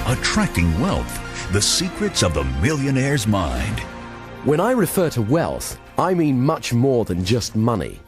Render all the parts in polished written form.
attracting wealth, the secrets of the millionaire's mind. When I refer to wealth, I mean much more than just money.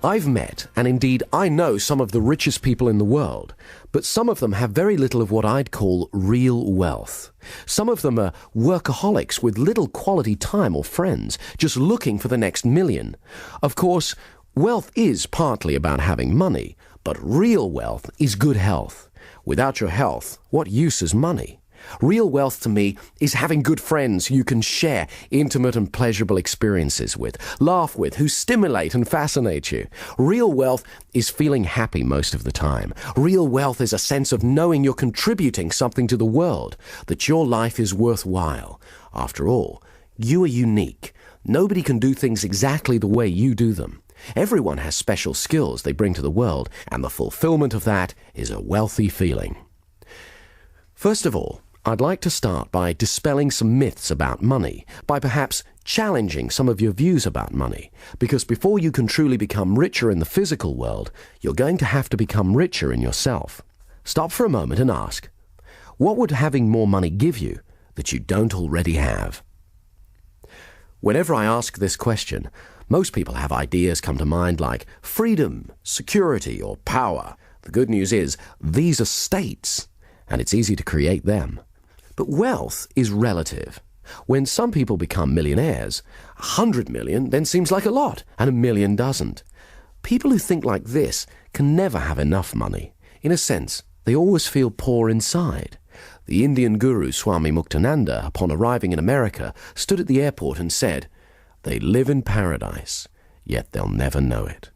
I've met, and indeed I know, some of the richest people in the world, but some of them have very little of what I'd call real wealth. Some of them are workaholics with little quality time or friends, just looking for the next million. Of course, wealth is partly about having money, but real wealth is good health. Without your health, what use is money? Real wealth to me is having good friends you can share intimate and pleasurable experiences with, laugh with, who stimulate and fascinate you. Real wealth is feeling happy most of the time. Real wealth is a sense of knowing you're contributing something to the world, that your life is worthwhile. After all, you are unique. Nobody can do things exactly the way you do them. Everyone has special skills they bring to the world, and the fulfillment of that is a wealthy feeling. First of all, I'd like to start by dispelling some myths about money, by perhaps challenging some of your views about money, because before you can truly become richer in the physical world, you're going to have to become richer in yourself. Stop for a moment and ask, what would having more money give you that you don't already have? Whenever I ask this question, most people have ideas come to mind like freedom, security, or power. The good news is, these are states, and it's easy to create them. But wealth is relative. When some people become millionaires, 100 million then seems like a lot, and 1 million doesn't. People who think like this can never have enough money. In a sense, they always feel poor inside. The Indian guru Swami Muktananda, upon arriving in America, stood at the airport and said, "They live in paradise, yet they'll never know it."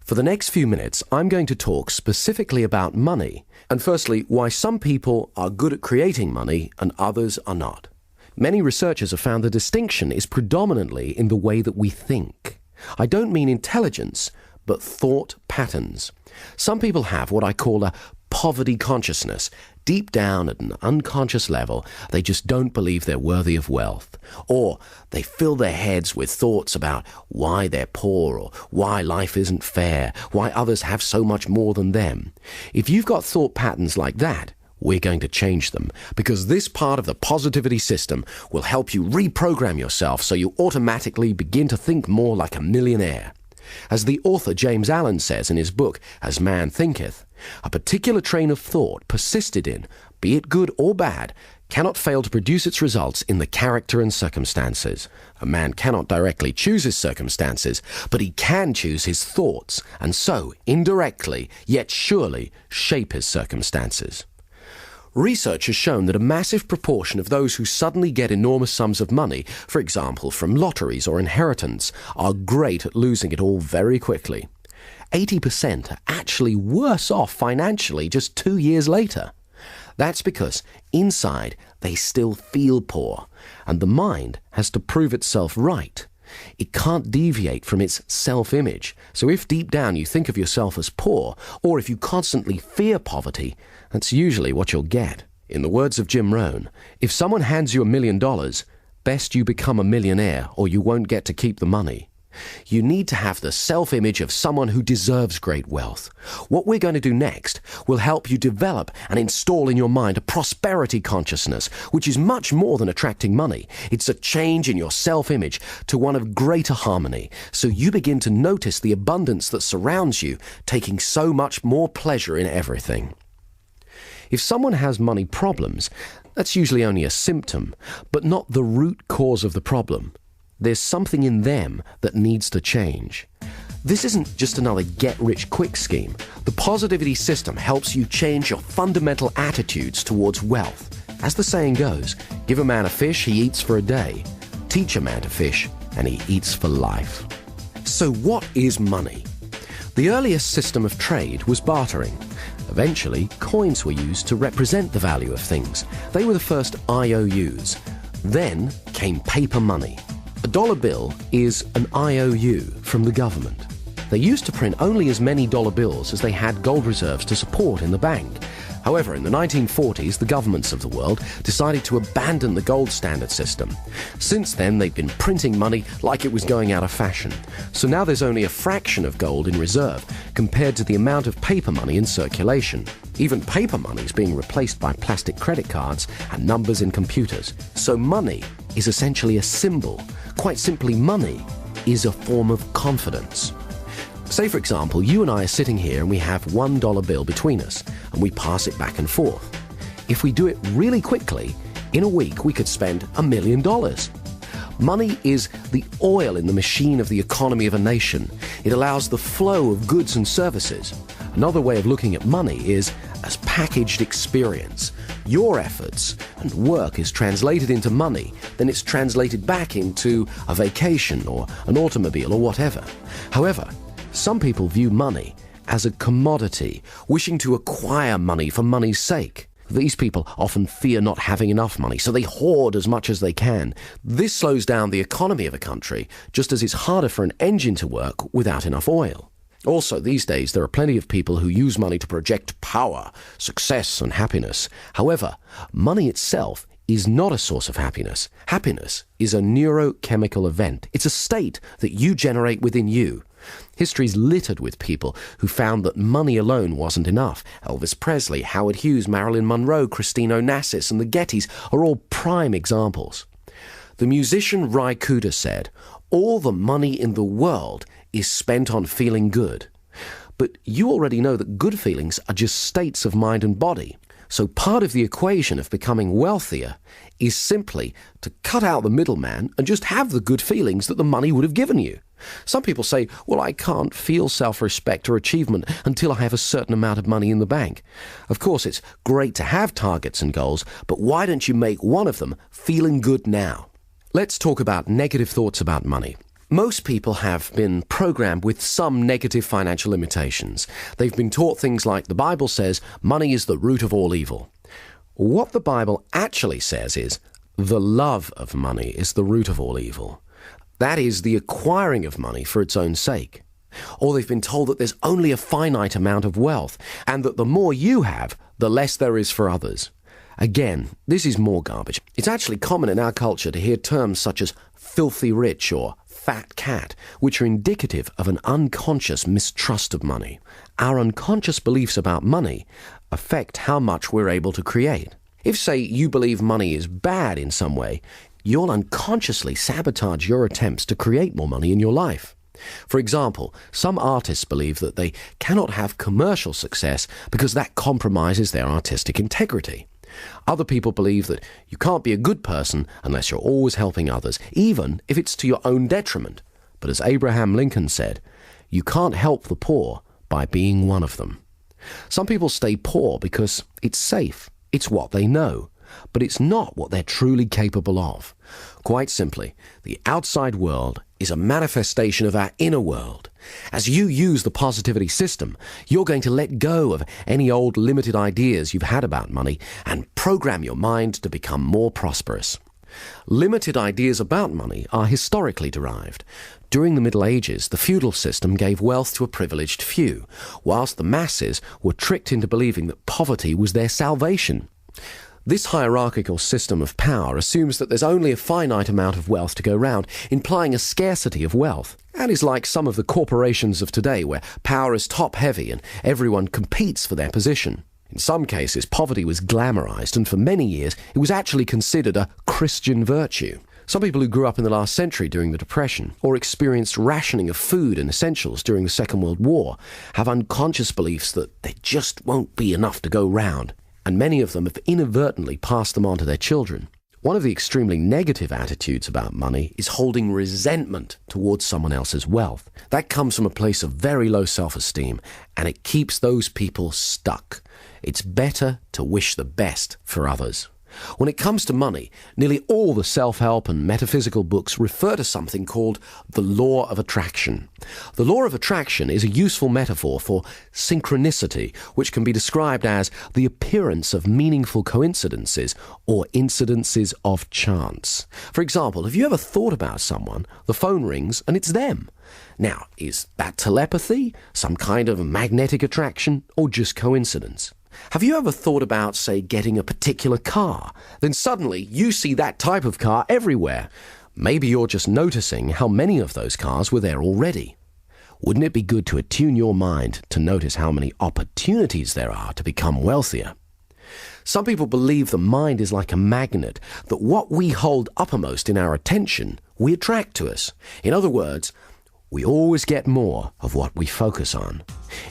For the next few minutes, I'm going to talk specifically about money, and firstly, why some people are good at creating money and others are not. Many researchers have found the distinction is predominantly in the way that we think. I don't mean intelligence, but thought patterns. Some people have what I call a poverty consciousness. Deep down at an unconscious level, they just don't believe they're worthy of wealth. Or they fill their heads with thoughts about why they're poor, or why life isn't fair, why others have so much more than them. If you've got thought patterns like that, we're going to change them, because this part of the positivity system will help you reprogram yourself so you automatically begin to think more like a millionaire. As the author James Allen says in his book, As Man Thinketh, a particular train of thought persisted in, be it good or bad, cannot fail to produce its results in the character and circumstances. A man cannot directly choose his circumstances, but he can choose his thoughts, and so, indirectly, yet surely, shape his circumstances. Research has shown that a massive proportion of those who suddenly get enormous sums of money, for example from lotteries or inheritance, are great at losing it all very quickly. 80% are actually worse off financially just 2 years later. That's because inside they still feel poor, and the mind has to prove itself right. It can't deviate from its self-image. So if deep down you think of yourself as poor, or if you constantly fear poverty, that's usually what you'll get. In the words of Jim Rohn, if someone hands you $1 million, best you become a millionaire or you won't get to keep the money. You need to have the self-image of someone who deserves great wealth. What we're going to do next will help you develop and install in your mind a prosperity consciousness, which is much more than attracting money. It's a change in your self-image to one of greater harmony, so you begin to notice the abundance that surrounds you, taking so much more pleasure in everything. If someone has money problems, that's usually only a symptom, but not the root cause of the problem. There's something in them that needs to change. This isn't just another get-rich-quick scheme. The positivity system helps you change your fundamental attitudes towards wealth. As the saying goes, give a man a fish, he eats for a day. Teach a man to fish, and he eats for life. So what is money? The earliest system of trade was bartering. Eventually, coins were used to represent the value of things. They were the first IOUs. Then came paper money. A dollar bill is an IOU from the government. They used to print only as many dollar bills as they had gold reserves to support in the bank. However, in the 1940s, the governments of the world decided to abandon the gold standard system. Since then, they've been printing money like it was going out of fashion. So now there's only a fraction of gold in reserve compared to the amount of paper money in circulation. Even paper money is being replaced by plastic credit cards and numbers in computers. So money is essentially a symbol. Quite simply, money is a form of confidence. Say, for example, you and I are sitting here and we have $1 bill between us, and we pass it back and forth. If we do it really quickly, in a week we could spend $1 million. Money is the oil in the machine of the economy of a nation. It allows the flow of goods and services. Another way of looking at money is as packaged experience. Your efforts and work is translated into money, then it's translated back into a vacation or an automobile or whatever. However, some people view money as a commodity, wishing to acquire money for money's sake. These people often fear not having enough money, so they hoard as much as they can. This slows down the economy of a country, just as it's harder for an engine to work without enough oil. Also, these days, there are plenty of people who use money to project power, success, and happiness. However, money itself is not a source of happiness. Happiness is a neurochemical event. It's a state that you generate within you. History is littered with people who found that money alone wasn't enough. Elvis Presley, Howard Hughes, Marilyn Monroe, Christine Onassis, and the Gettys are all prime examples. The musician Ry Cooder said, "All the money in the world is spent on feeling good." But you already know that good feelings are just states of mind and body. So part of the equation of becoming wealthier is simply to cut out the middleman and just have the good feelings that the money would have given you. Some people say, well, I can't feel self-respect or achievement until I have a certain amount of money in the bank. Of course, it's great to have targets and goals, but why don't you make one of them feeling good now? Let's talk about negative thoughts about money. Most people have been programmed with some negative financial limitations. They've been taught things like the Bible says money is the root of all evil. What the Bible actually says is the love of money is the root of all evil. That is the acquiring of money for its own sake. Or they've been told that there's only a finite amount of wealth and that the more you have, the less there is for others. Again, this is more garbage. It's actually common in our culture to hear terms such as filthy rich or fat cat, which are indicative of an unconscious mistrust of money. Our unconscious beliefs about money affect how much we're able to create. If, say, you believe money is bad in some way, you'll unconsciously sabotage your attempts to create more money in your life. For example, some artists believe that they cannot have commercial success because that compromises their artistic integrity. Other people believe that you can't be a good person unless you're always helping others, even if it's to your own detriment. But as Abraham Lincoln said, you can't help the poor by being one of them. Some people stay poor because it's safe, it's what they know, but it's not what they're truly capable of. Quite simply, the outside world is a manifestation of our inner world. As you use the positivity system, you're going to let go of any old limited ideas you've had about money and program your mind to become more prosperous. Limited ideas about money are historically derived. During the Middle Ages, the feudal system gave wealth to a privileged few, whilst the masses were tricked into believing that poverty was their salvation. This hierarchical system of power assumes that there's only a finite amount of wealth to go round, implying a scarcity of wealth, and is like some of the corporations of today where power is top-heavy and everyone competes for their position. In some cases, poverty was glamorized, and for many years it was actually considered a Christian virtue. Some people who grew up in the last century during the Depression or experienced rationing of food and essentials during the Second World War have unconscious beliefs that there just won't be enough to go round, and many of them have inadvertently passed them on to their children. One of the extremely negative attitudes about money is holding resentment towards someone else's wealth. That comes from a place of very low self-esteem, and it keeps those people stuck. It's better to wish the best for others. When it comes to money, nearly all the self-help and metaphysical books refer to something called the law of attraction. The law of attraction is a useful metaphor for synchronicity, which can be described as the appearance of meaningful coincidences or incidences of chance. For example, have you ever thought about someone, the phone rings, and it's them? Now, is that telepathy, some kind of magnetic attraction, or just coincidence? Have you ever thought about, say, getting a particular car? Then suddenly you see that type of car everywhere. Maybe you're just noticing how many of those cars were there already. Wouldn't it be good to attune your mind to notice how many opportunities there are to become wealthier? Some people believe the mind is like a magnet, that what we hold uppermost in our attention, we attract to us. In other words, we always get more of what we focus on.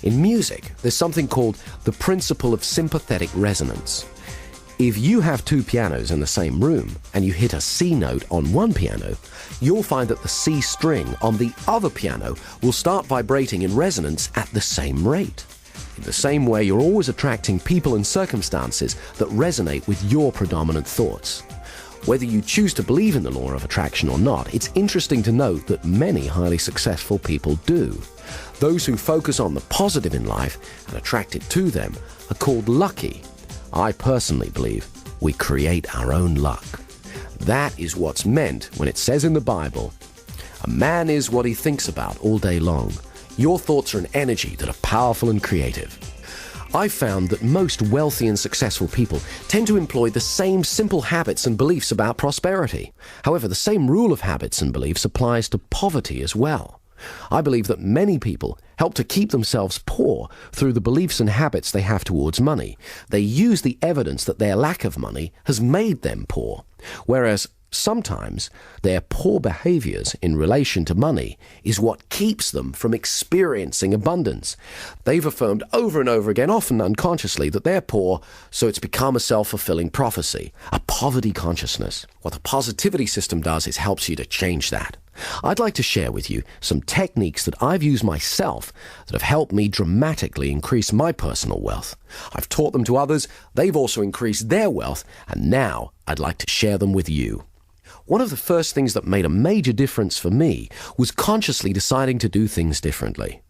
In music, there's something called the principle of sympathetic resonance. If you have two pianos in the same room and you hit a C note on one piano, you'll find that the C string on the other piano will start vibrating in resonance at the same rate. In the same way, you're always attracting people and circumstances that resonate with your predominant thoughts. Whether you choose to believe in the law of attraction or not, it's interesting to note that many highly successful people do. Those who focus on the positive in life and attract it to them are called lucky. I personally believe we create our own luck. That is what's meant when it says in the Bible, "A man is what he thinks about all day long." Your thoughts are an energy that are powerful and creative. I've found that most wealthy and successful people tend to employ the same simple habits and beliefs about prosperity. However, the same rule of habits and beliefs applies to poverty as well. I believe that many people help to keep themselves poor through the beliefs and habits they have towards money. They use the evidence that their lack of money has made them poor, whereas sometimes their poor behaviors in relation to money is what keeps them from experiencing abundance. They've affirmed over and over again, often unconsciously, that they're poor, so it's become a self-fulfilling prophecy, a poverty consciousness. What the positivity system does is helps you to change that. I'd like to share with you some techniques that I've used myself that have helped me dramatically increase my personal wealth. I've taught them to others, they've also increased their wealth, and now I'd like to share them with you. One of the first things that made a major difference for me was consciously deciding to do things differently.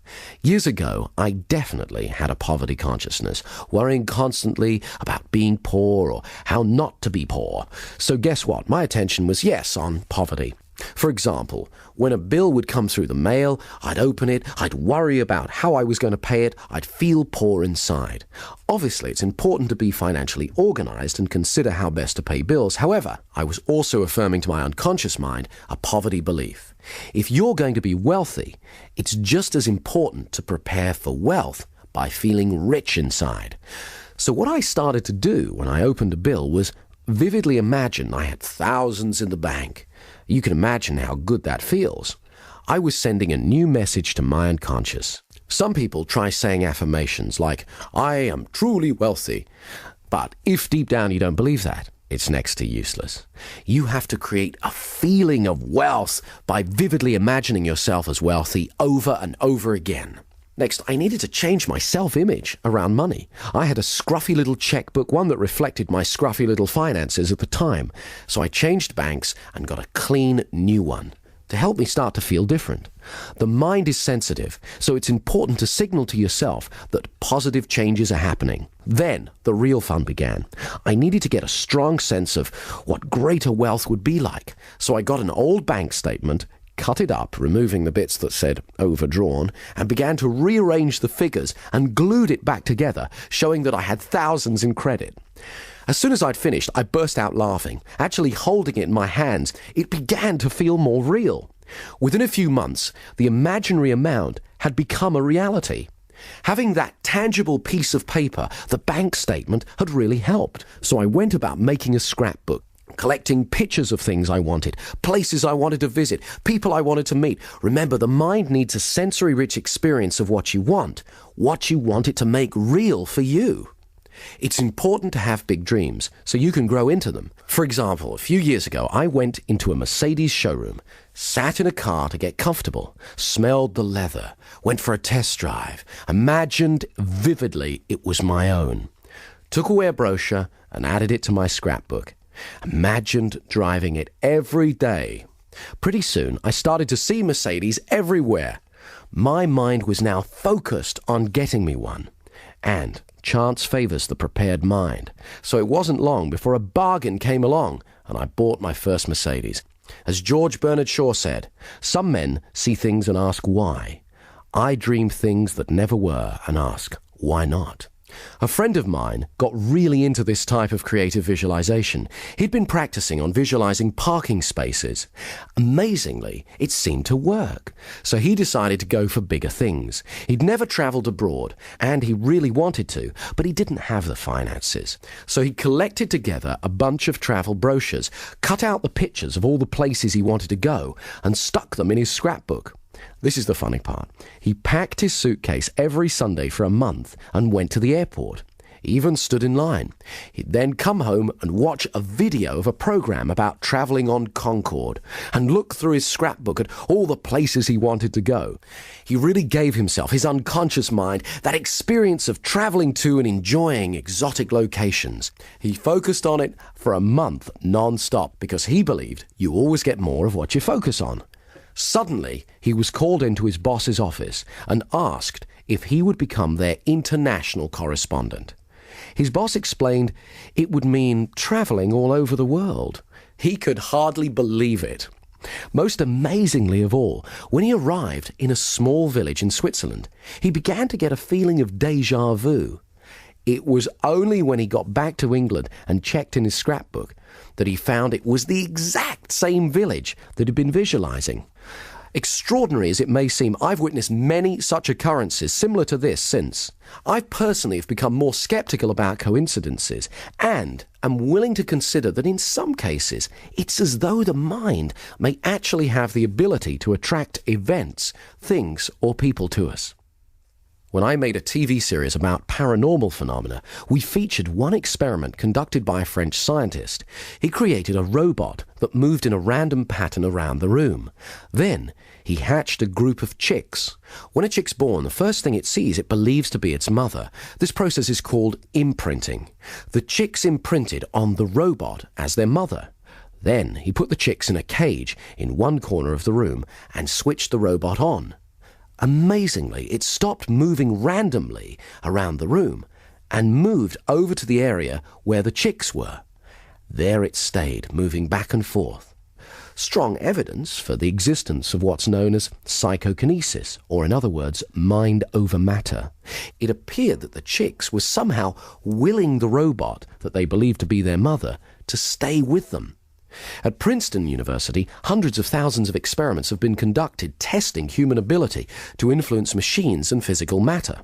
Years ago, I definitely had a poverty consciousness, worrying constantly about being poor or how not to be poor. So guess what? My attention was, yes, on poverty. For example, when a bill would come through the mail, I'd open it, I'd worry about how I was going to pay it, I'd feel poor inside. Obviously, it's important to be financially organized and consider how best to pay bills. However, I was also affirming to my unconscious mind a poverty belief. If you're going to be wealthy, it's just as important to prepare for wealth by feeling rich inside. So what I started to do when I opened a bill was vividly imagine I had thousands in the bank. You can imagine how good that feels. I was sending a new message to my unconscious. Some people try saying affirmations like, "I am truly wealthy." But if deep down you don't believe that, it's next to useless. You have to create a feeling of wealth by vividly imagining yourself as wealthy over and over again. Next, I needed to change my self-image around money. I had a scruffy little checkbook, one that reflected my scruffy little finances at the time. So I changed banks and got a clean new one to help me start to feel different. The mind is sensitive, so it's important to signal to yourself that positive changes are happening. Then the real fun began. I needed to get a strong sense of what greater wealth would be like. So I got an old bank statement, cut it up, removing the bits that said overdrawn, and began to rearrange the figures and glued it back together, showing that I had thousands in credit. As soon as I'd finished, I burst out laughing. Actually holding it in my hands, it began to feel more real. Within a few months, the imaginary amount had become a reality. Having that tangible piece of paper, the bank statement, had really helped. So I went about making a scrapbook, collecting pictures of things I wanted, places I wanted to visit, people I wanted to meet. Remember, the mind needs a sensory-rich experience of what you want it to make real for you. It's important to have big dreams so you can grow into them. For example, a few years ago, I went into a Mercedes showroom, sat in a car to get comfortable, smelled the leather, went for a test drive, imagined vividly it was my own, took away a brochure and added it to my scrapbook. Imagined driving it every day. Pretty soon, I started to see Mercedes everywhere. My mind was now focused on getting me one. And chance favors the prepared mind. So it wasn't long before a bargain came along, and I bought my first Mercedes. As George Bernard Shaw said, "Some men see things and ask why. I dream things that never were and ask, why not?" A friend of mine got really into this type of creative visualization. He'd been practicing on visualizing parking spaces. Amazingly, it seemed to work. So he decided to go for bigger things. He'd never traveled abroad, and he really wanted to, but he didn't have the finances. So he collected together a bunch of travel brochures, cut out the pictures of all the places he wanted to go, and stuck them in his scrapbook. This is the funny part. He packed his suitcase every Sunday for a month and went to the airport. He even stood in line. He'd then come home and watch a video of a program about travelling on Concorde and look through his scrapbook at all the places he wanted to go. He really gave himself, his unconscious mind, that experience of travelling to and enjoying exotic locations. He focused on it for a month non-stop because he believed you always get more of what you focus on. Suddenly, he was called into his boss's office and asked if he would become their international correspondent. His boss explained it would mean travelling all over the world. He could hardly believe it. Most amazingly of all, when he arrived in a small village in Switzerland, he began to get a feeling of déjà vu. It was only when he got back to England and checked in his scrapbook that he found it was the exact same village that he'd been visualizing. Extraordinary as it may seem, I've witnessed many such occurrences similar to this since. I personally have become more skeptical about coincidences and am willing to consider that in some cases it's as though the mind may actually have the ability to attract events, things, or people to us. When I made a TV series about paranormal phenomena, we featured one experiment conducted by a French scientist. He created a robot that moved in a random pattern around the room. Then, he hatched a group of chicks. When a chick's born, the first thing it sees it believes to be its mother. This process is called imprinting. The chicks imprinted on the robot as their mother. Then, he put the chicks in a cage in one corner of the room and switched the robot on. Amazingly, it stopped moving randomly around the room and moved over to the area where the chicks were. There it stayed, moving back and forth. Strong evidence for the existence of what's known as psychokinesis, or in other words, mind over matter. It appeared that the chicks were somehow willing the robot that they believed to be their mother to stay with them. At Princeton University, hundreds of thousands of experiments have been conducted testing human ability to influence machines and physical matter.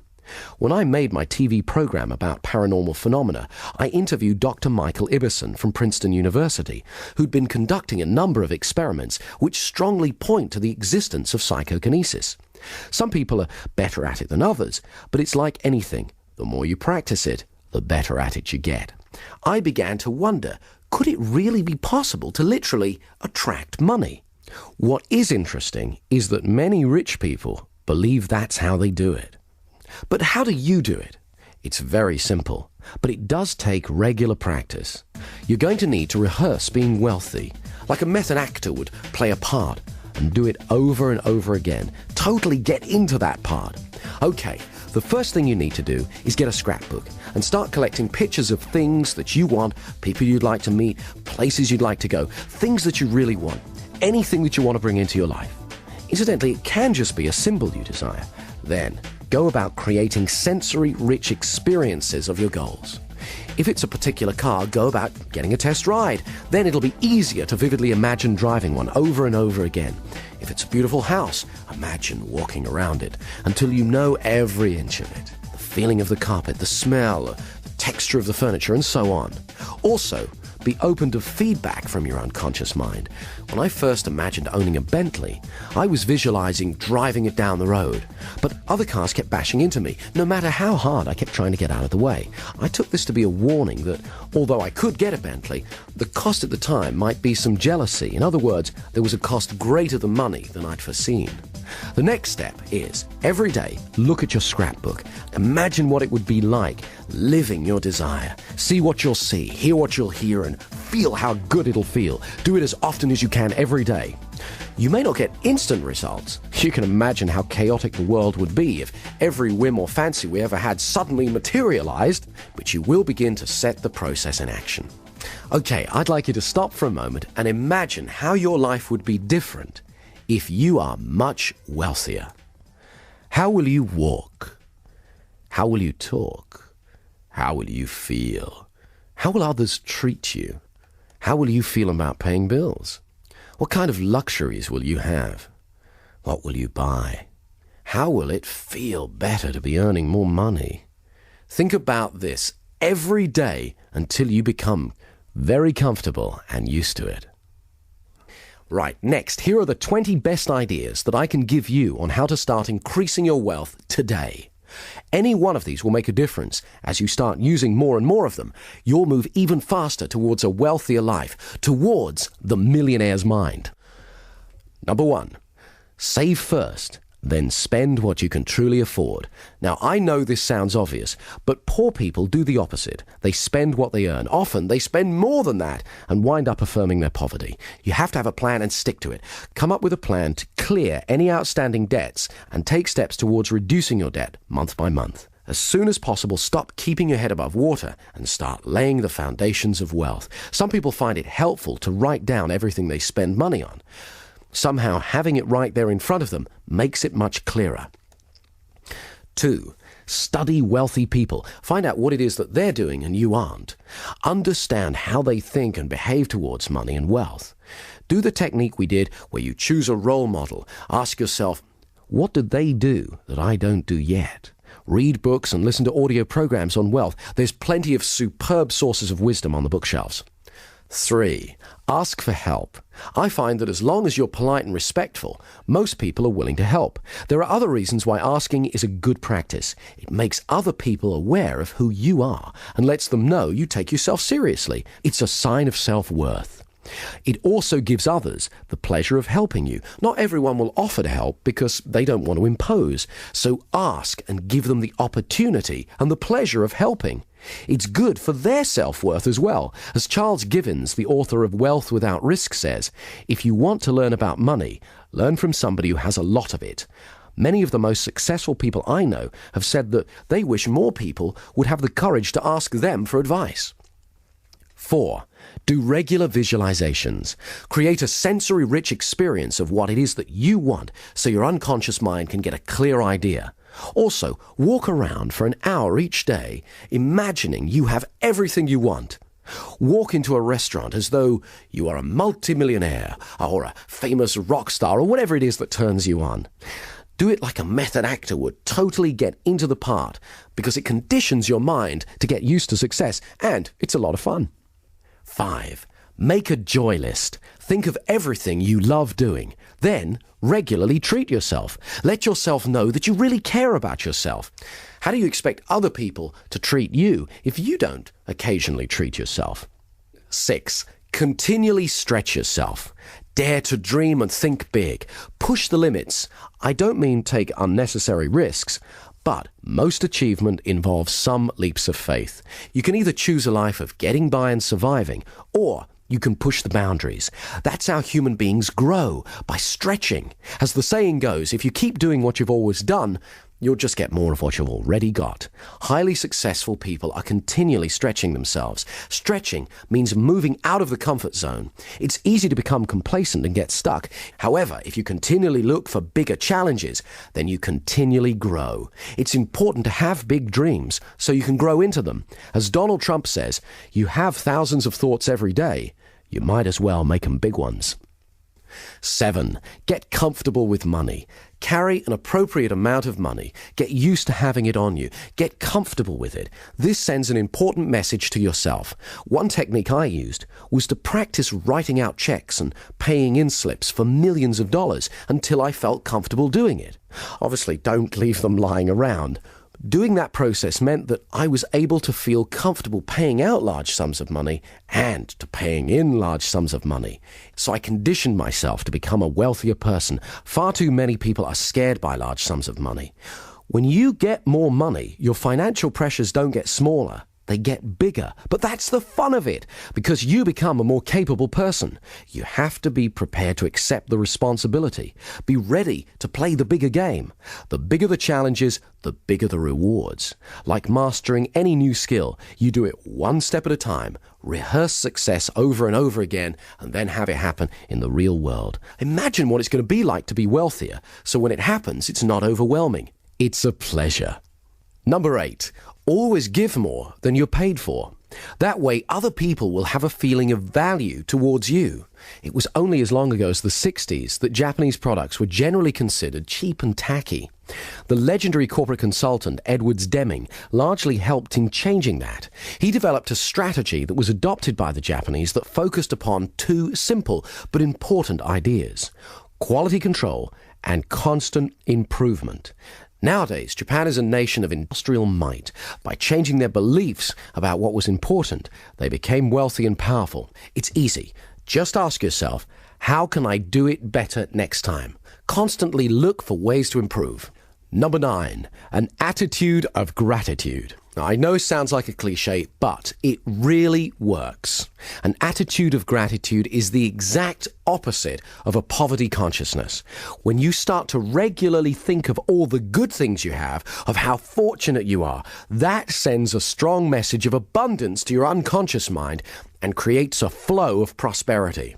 When I made my TV program about paranormal phenomena, I interviewed Dr. Michael Ibbison from Princeton University, who'd been conducting a number of experiments which strongly point to the existence of psychokinesis. Some people are better at it than others, but it's like anything. The more you practice it, the better at it you get. I began to wonder, could it really be possible to literally attract money? What is interesting is that many rich people believe that's how they do it. But how do you do it? It's very simple, but it does take regular practice. You're going to need to rehearse being wealthy, like a method actor would play a part, and do it over and over again. Totally get into that part. Okay, the first thing you need to do is get a scrapbook and start collecting pictures of things that you want, people you'd like to meet, places you'd like to go, things that you really want, anything that you want to bring into your life. Incidentally, it can just be a symbol you desire. Then, go about creating sensory-rich experiences of your goals. If it's a particular car, go about getting a test ride. Then it'll be easier to vividly imagine driving one over and over again. If it's a beautiful house, imagine walking around it until you know every inch of it. The feeling of the carpet, the smell, the texture of the furniture, and so on. Also, be open to feedback from your unconscious mind. When I first imagined owning a Bentley, I was visualizing driving it down the road. But other cars kept bashing into me. No matter how hard I kept trying to get out of the way. I took this to be a warning that, although I could get a Bentley, the cost at the time might be some jealousy. In other words, there was a cost greater than money than I'd foreseen. The next step is, every day, look at your scrapbook. Imagine what it would be like living your desire. See what you'll see, hear what you'll hear, and feel how good it'll feel. Do it as often as you can every day. You may not get instant results. You can imagine how chaotic the world would be if every whim or fancy we ever had suddenly materialized, but you will begin to set the process in action. Okay, I'd like you to stop for a moment and imagine how your life would be different if you are much wealthier. How will you walk? How will you talk? How will you feel? How will others treat you? How will you feel about paying bills? What kind of luxuries will you have? What will you buy? How will it feel better to be earning more money? Think about this every day until you become very comfortable and used to it. Right, next, here are the 20 best ideas that I can give you on how to start increasing your wealth today. Any one of these will make a difference. As you start using more and more of them, you'll move even faster towards a wealthier life, towards the millionaire's mind. Number 1, save first, then spend what you can truly afford. Now, I know this sounds obvious, but poor people do the opposite. They spend what they earn. Often, they spend more than that and wind up affirming their poverty. You have to have a plan and stick to it. Come up with a plan to clear any outstanding debts and take steps towards reducing your debt month by month. As soon as possible, stop keeping your head above water and start laying the foundations of wealth. Some people find it helpful to write down everything they spend money on. Somehow, having it right there in front of them makes it much clearer. 2, study wealthy people. Find out what it is that they're doing and you aren't. Understand how they think and behave towards money and wealth. Do the technique we did where you choose a role model. Ask yourself, what did they do that I don't do yet? Read books and listen to audio programs on wealth. There's plenty of superb sources of wisdom on the bookshelves. 3, ask for help. I find that as long as you're polite and respectful, most people are willing to help. There are other reasons why asking is a good practice. It makes other people aware of who you are and lets them know you take yourself seriously. It's a sign of self-worth. It also gives others the pleasure of helping you. Not everyone will offer to help because they don't want to impose. So ask and give them the opportunity and the pleasure of helping. It's good for their self-worth as well. As Charles Givens, the author of Wealth Without Risk, says, if you want to learn about money, learn from somebody who has a lot of it. Many of the most successful people I know have said that they wish more people would have the courage to ask them for advice. 4, do regular visualizations. Create a sensory-rich experience of what it is that you want so your unconscious mind can get a clear idea. Also, walk around for an hour each day, imagining you have everything you want. Walk into a restaurant as though you are a multimillionaire or a famous rock star or whatever it is that turns you on. Do it like a method actor would, totally get into the part, because it conditions your mind to get used to success, and it's a lot of fun. 5, make a joy list. Think of everything you love doing. Then, regularly treat yourself. Let yourself know that you really care about yourself. How do you expect other people to treat you if you don't occasionally treat yourself? 6, continually stretch yourself. Dare to dream and think big. Push the limits. I don't mean take unnecessary risks, but most achievement involves some leaps of faith. You can either choose a life of getting by and surviving, or you can push the boundaries. That's how human beings grow, by stretching. As the saying goes, if you keep doing what you've always done, you'll just get more of what you've already got. Highly successful people are continually stretching themselves. Stretching means moving out of the comfort zone. It's easy to become complacent and get stuck. However, if you continually look for bigger challenges, then you continually grow. It's important to have big dreams so you can grow into them. As Donald Trump says, you have thousands of thoughts every day. You might as well make them big ones. 7, get comfortable with money. Carry an appropriate amount of money. Get used to having it on you. Get comfortable with it. This sends an important message to yourself. One technique I used was to practice writing out checks and paying in slips for millions of dollars until I felt comfortable doing it. Obviously, don't leave them lying around. Doing that process meant that I was able to feel comfortable paying out large sums of money and to paying in large sums of money. So I conditioned myself to become a wealthier person. Far too many people are scared by large sums of money. When you get more money, your financial pressures don't get smaller. They get bigger. But that's the fun of it, because you become a more capable person. You have to be prepared to accept the responsibility. Be ready to play the bigger game. The bigger the challenges, the bigger the rewards. Like mastering any new skill, you do it one step at a time. Rehearse success over and over again, and then have it happen in the real world. Imagine what it's going to be like to be wealthier, so when it happens, it's not overwhelming. It's a pleasure. Number 8. Always give more than you're paid for. That way, other people will have a feeling of value towards you. It was only as long ago as the 60s that Japanese products were generally considered cheap and tacky. The legendary corporate consultant Edwards Deming largely helped in changing that. He developed a strategy that was adopted by the Japanese that focused upon two simple but important ideas: quality control and constant improvement. Nowadays, Japan is a nation of industrial might. By changing their beliefs about what was important, they became wealthy and powerful. It's easy. Just ask yourself, how can I do it better next time? Constantly look for ways to improve. Number 9, an attitude of gratitude. Now, I know it sounds like a cliche, but it really works. An attitude of gratitude is the exact opposite of a poverty consciousness. When you start to regularly think of all the good things you have, of how fortunate you are, that sends a strong message of abundance to your unconscious mind and creates a flow of prosperity.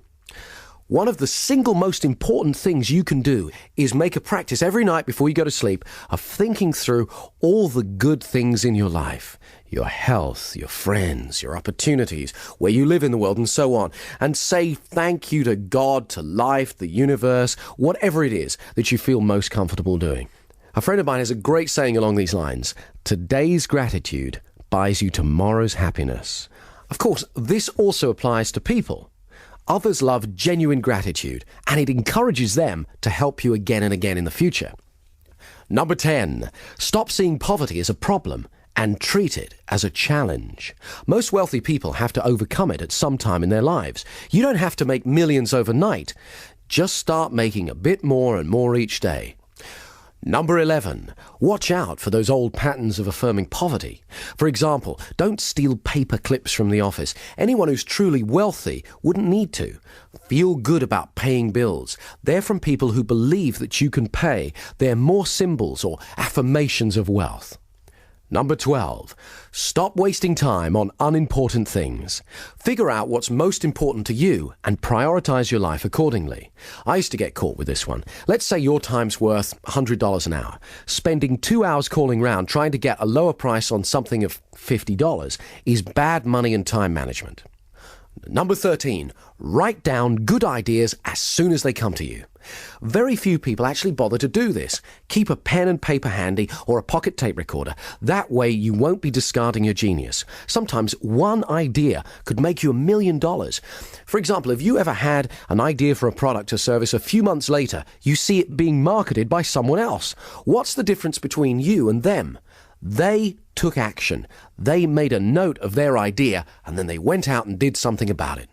One of the single most important things you can do is make a practice every night before you go to sleep of thinking through all the good things in your life, your health, your friends, your opportunities, where you live in the world, and so on, and say thank you to God, to life, the universe, whatever it is that you feel most comfortable doing. A friend of mine has a great saying along these lines: today's gratitude buys you tomorrow's happiness. Of course, this also applies to people. Others love genuine gratitude, and it encourages them to help you again and again in the future. Number 10, stop seeing poverty as a problem and treat it as a challenge. Most wealthy people have to overcome it at some time in their lives. You don't have to make millions overnight. Just start making a bit more and more each day. Number 11, watch out for those old patterns of affirming poverty. For example, don't steal paper clips from the office. Anyone who's truly wealthy wouldn't need to. Feel good about paying bills. They're from people who believe that you can pay. They're more symbols or affirmations of wealth. Number 12, stop wasting time on unimportant things. Figure out what's most important to you and prioritize your life accordingly. I used to get caught with this one. Let's say your time's worth $100 an hour. Spending 2 hours calling round trying to get a lower price on something of $50 is bad money and time management. Number 13, write down good ideas as soon as they come to you. Very few people actually bother to do this. Keep a pen and paper handy or a pocket tape recorder. That way you won't be discarding your genius. Sometimes one idea could make you $1 million. For example, if you ever had an idea for a product or service, a few months later, you see it being marketed by someone else. What's the difference between you and them? They took action. They made a note of their idea, and then they went out and did something about it.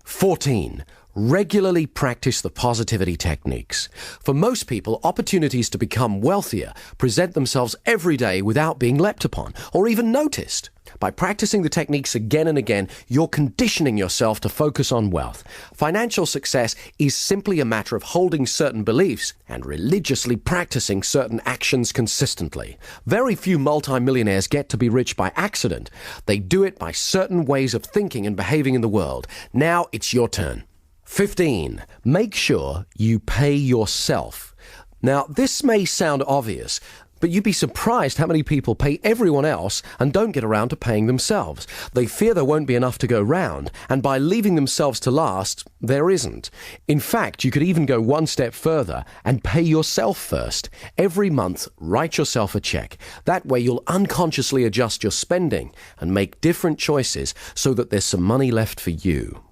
14. Regularly practice the positivity techniques. For most people, opportunities to become wealthier present themselves every day without being leapt upon or even noticed. By practicing the techniques again and again, you're conditioning yourself to focus on wealth. Financial success is simply a matter of holding certain beliefs and religiously practicing certain actions consistently. Very few multimillionaires get to be rich by accident. They do it by certain ways of thinking and behaving in the world. Now it's your turn. 15. Make sure you pay yourself. Now, this may sound obvious, but you'd be surprised how many people pay everyone else and don't get around to paying themselves. They fear there won't be enough to go round, and by leaving themselves to last, there isn't. In fact, you could even go one step further and pay yourself first. Every month, write yourself a check. That way you'll unconsciously adjust your spending and make different choices so that there's some money left for you.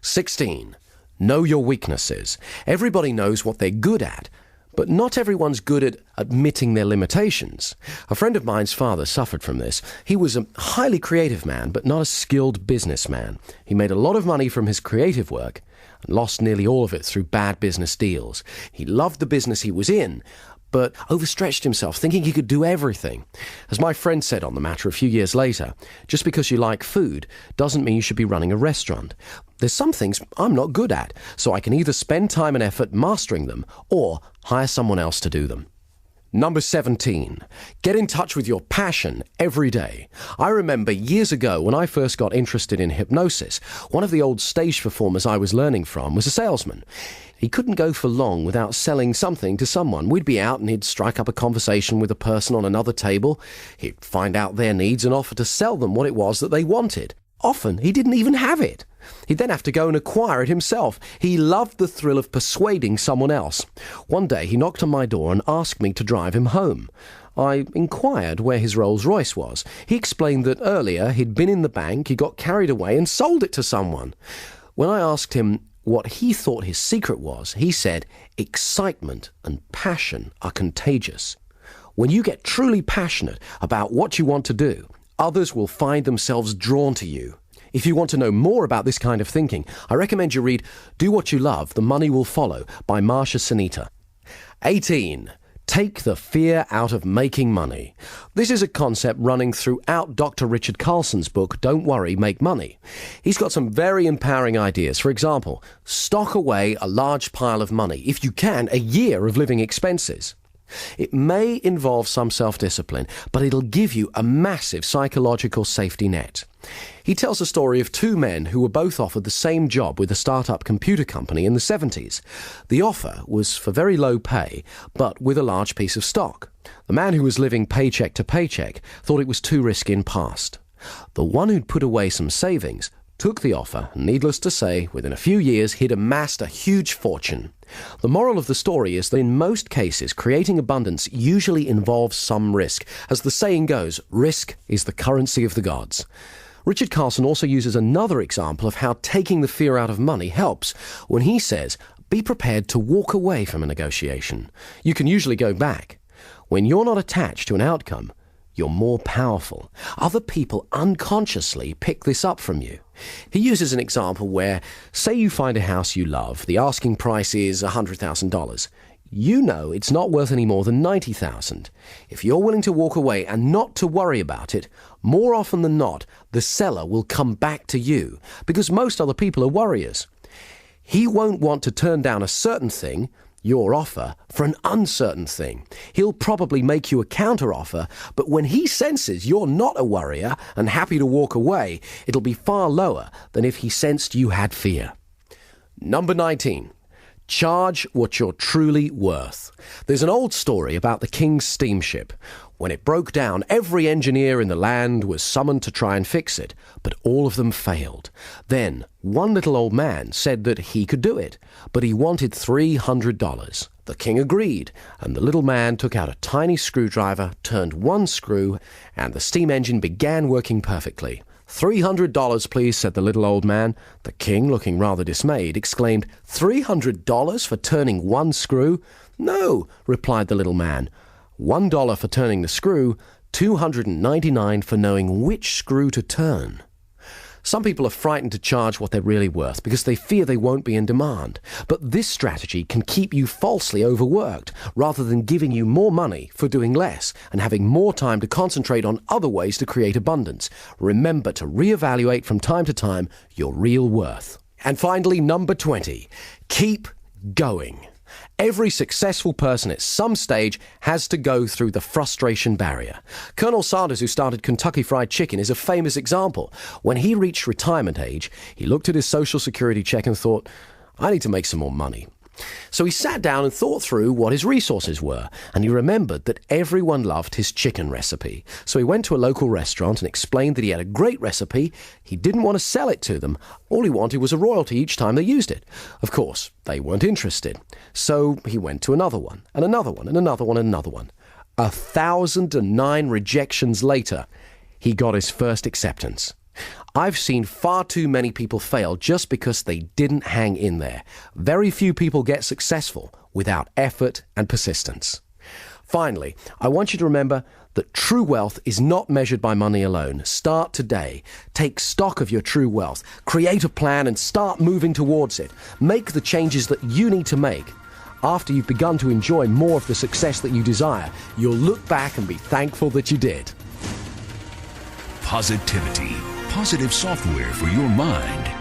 16. Know your weaknesses. Everybody knows what they're good at, but not everyone's good at admitting their limitations. A friend of mine's father suffered from this. He was a highly creative man, but not a skilled businessman. He made a lot of money from his creative work and lost nearly all of it through bad business deals. He loved the business he was in, but overstretched himself, thinking he could do everything. As my friend said on the matter a few years later, just because you like food doesn't mean you should be running a restaurant. There's some things I'm not good at, so I can either spend time and effort mastering them or hire someone else to do them. Number 17. Get in touch with your passion every day. I remember years ago when I first got interested in hypnosis, one of the old stage performers I was learning from was a salesman. He couldn't go for long without selling something to someone. We'd be out and he'd strike up a conversation with a person on another table. He'd find out their needs and offer to sell them what it was that they wanted. Often, he didn't even have it. He'd then have to go and acquire it himself. He loved the thrill of persuading someone else. One day, he knocked on my door and asked me to drive him home. I inquired where his Rolls-Royce was. He explained that earlier he'd been in the bank, he got carried away and sold it to someone. When I asked him what he thought his secret was, he said, excitement and passion are contagious. When you get truly passionate about what you want to do, others will find themselves drawn to you. If you want to know more about this kind of thinking, I recommend you read Do What You Love, The Money Will Follow by Marsha Sunita. 18. Take the fear out of making money. This is a concept running throughout Dr. Richard Carlson's book, Don't Worry, Make Money. He's got some very empowering ideas. For example, stock away a large pile of money, if you can, a year of living expenses. It may involve some self-discipline, but it'll give you a massive psychological safety net. He tells a story of two men who were both offered the same job with a startup computer company in the 70s. The offer was for very low pay, but with a large piece of stock. The man who was living paycheck to paycheck thought it was too risky and passed. The one who'd put away some savings took the offer, and needless to say, within a few years he'd amassed a huge fortune. The moral of the story is that in most cases, creating abundance usually involves some risk. As the saying goes, risk is the currency of the gods. Richard Carlson also uses another example of how taking the fear out of money helps when he says, be prepared to walk away from a negotiation. You can usually go back. When you're not attached to an outcome, you're more powerful. Other people unconsciously pick this up from you. He uses an example where, say you find a house you love, the asking price is $100,000. You know it's not worth any more than $90,000. If you're willing to walk away and not to worry about it, more often than not, the seller will come back to you, because most other people are worriers. He won't want to turn down a certain thing, your offer, for an uncertain thing. He'll probably make you a counter-offer, but when he senses you're not a worrier and happy to walk away, it'll be far lower than if he sensed you had fear. Number 19. Charge what you're truly worth. There's an old story about the king's steamship. When it broke down, every engineer in the land was summoned to try and fix it, but all of them failed. Then, one little old man said that he could do it, but he wanted $300. The king agreed, and the little man took out a tiny screwdriver, turned one screw, and the steam engine began working perfectly. $300, please, said the little old man. The king, looking rather dismayed, exclaimed, $300 for turning one screw? No, replied the little man. $1 for turning the screw, $299 for knowing which screw to turn. Some people are frightened to charge what they're really worth because they fear they won't be in demand. But this strategy can keep you falsely overworked rather than giving you more money for doing less and having more time to concentrate on other ways to create abundance. Remember to reevaluate from time to time your real worth. And finally, number 20, keep going. Every successful person at some stage has to go through the frustration barrier. Colonel Sanders, who started Kentucky Fried Chicken, is a famous example. When he reached retirement age, he looked at his Social Security check and thought, I need to make some more money. So he sat down and thought through what his resources were, and he remembered that everyone loved his chicken recipe. So he went to a local restaurant and explained that he had a great recipe. He didn't want to sell it to them. All he wanted was a royalty each time they used it. Of course, they weren't interested. So he went to another one, and another one, and another one, and another one. 1,009 rejections later, he got his first acceptance. I've seen far too many people fail just because they didn't hang in there. Very few people get successful without effort and persistence. Finally, I want you to remember that true wealth is not measured by money alone. Start today. Take stock of your true wealth. Create a plan and start moving towards it. Make the changes that you need to make. After you've begun to enjoy more of the success that you desire, you'll look back and be thankful that you did. Positivity. Positive software for your mind.